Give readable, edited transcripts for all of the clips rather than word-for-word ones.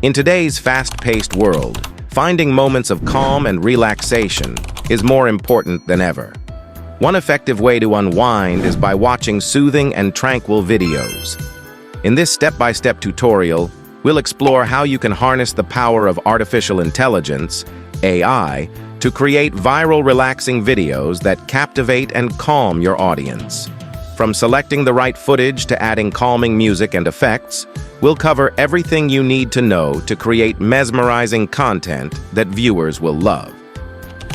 In today's fast-paced world, finding moments of calm and relaxation is more important than ever. One effective way to unwind is by watching soothing and tranquil videos. In this step-by-step tutorial, we'll explore how you can harness the power of artificial intelligence, AI, to create viral, relaxing videos that captivate and calm your audience. From selecting the right footage to adding calming music and effects, we'll cover everything you need to know to create mesmerizing content that viewers will love.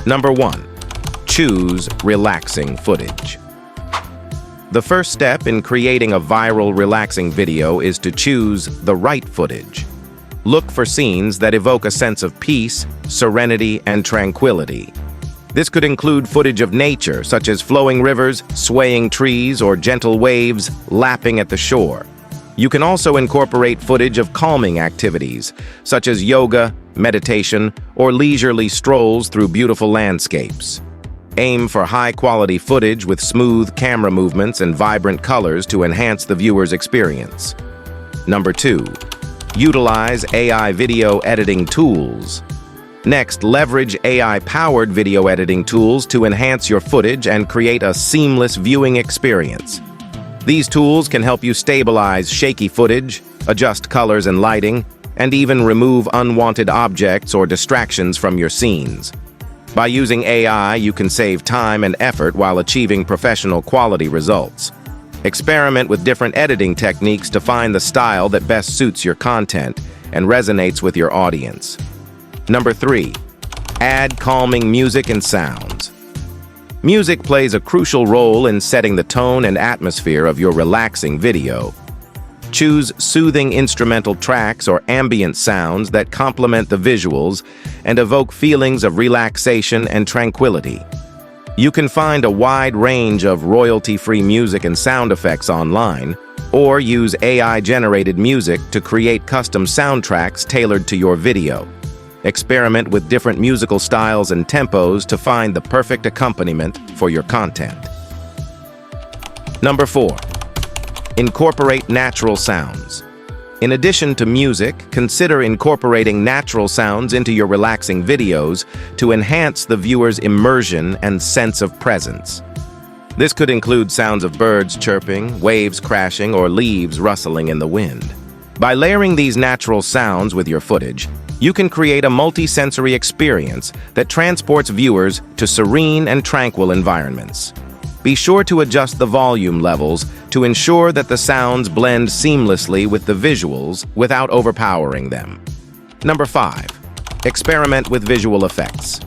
Number 1. Choose relaxing footage. The first step in creating a viral, relaxing video is to choose the right footage. Look for scenes that evoke a sense of peace, serenity, and tranquility. This could include footage of nature, such as flowing rivers, swaying trees, or gentle waves lapping at the shore. You can also incorporate footage of calming activities, such as yoga, meditation, or leisurely strolls through beautiful landscapes. Aim for high-quality footage with smooth camera movements and vibrant colors to enhance the viewer's experience. Number 2. Utilize AI video editing tools. Next, leverage AI-powered video editing tools to enhance your footage and create a seamless viewing experience. These tools can help you stabilize shaky footage, adjust colors and lighting, and even remove unwanted objects or distractions from your scenes. By using AI, you can save time and effort while achieving professional quality results. Experiment with different editing techniques to find the style that best suits your content and resonates with your audience. Number 3. Add calming music and sounds. Music plays a crucial role in setting the tone and atmosphere of your relaxing video. Choose soothing instrumental tracks or ambient sounds that complement the visuals and evoke feelings of relaxation and tranquility. You can find a wide range of royalty-free music and sound effects online, or use AI-generated music to create custom soundtracks tailored to your video. Experiment with different musical styles and tempos to find the perfect accompaniment for your content. Number 4. Incorporate natural sounds. In addition to music, consider incorporating natural sounds into your relaxing videos to enhance the viewer's immersion and sense of presence. This could include sounds of birds chirping, waves crashing, or leaves rustling in the wind. By layering these natural sounds with your footage, you can create a multi-sensory experience that transports viewers to serene and tranquil environments. Be sure to adjust the volume levels to ensure that the sounds blend seamlessly with the visuals without overpowering them. Number 5. Experiment with visual effects.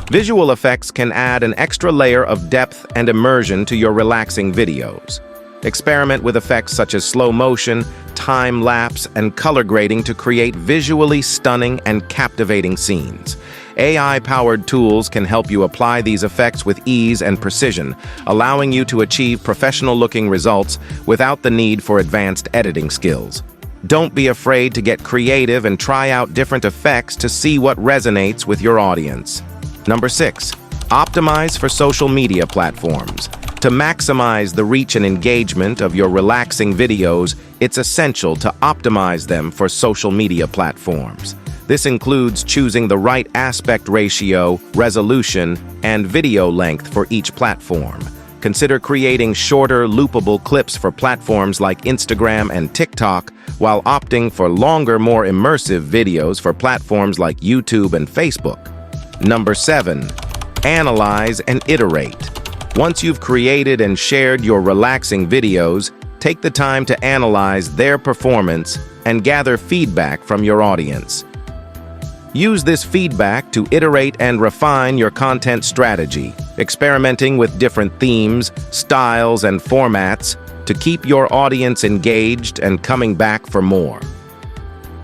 Visual effects can add an extra layer of depth and immersion to your relaxing videos. Experiment with effects such as slow motion, time-lapse, and color grading to create visually stunning and captivating scenes. AI-powered tools can help you apply these effects with ease and precision, allowing you to achieve professional-looking results without the need for advanced editing skills. Don't be afraid to get creative and try out different effects to see what resonates with your audience. Number 6. Optimize for social media platforms. To maximize the reach and engagement of your relaxing videos, it's essential to optimize them for social media platforms. This includes choosing the right aspect ratio, resolution, and video length for each platform. Consider creating shorter, loopable clips for platforms like Instagram and TikTok, while opting for longer, more immersive videos for platforms like YouTube and Facebook. Number 7. Analyze and iterate. Once you've created and shared your relaxing videos, take the time to analyze their performance and gather feedback from your audience. Use this feedback to iterate and refine your content strategy, experimenting with different themes, styles, and formats to keep your audience engaged and coming back for more.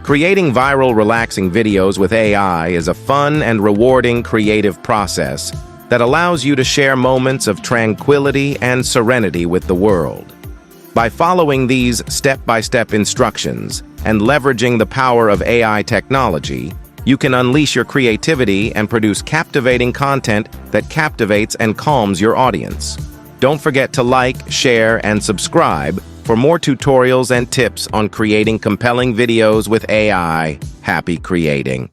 Creating viral, relaxing videos with AI is a fun and rewarding creative process that allows you to share moments of tranquility and serenity with the world. By following these step-by-step instructions and leveraging the power of AI technology, you can unleash your creativity and produce captivating content that captivates and calms your audience. Don't forget to like, share, and subscribe For more tutorials and tips on creating compelling videos with AI, happy creating.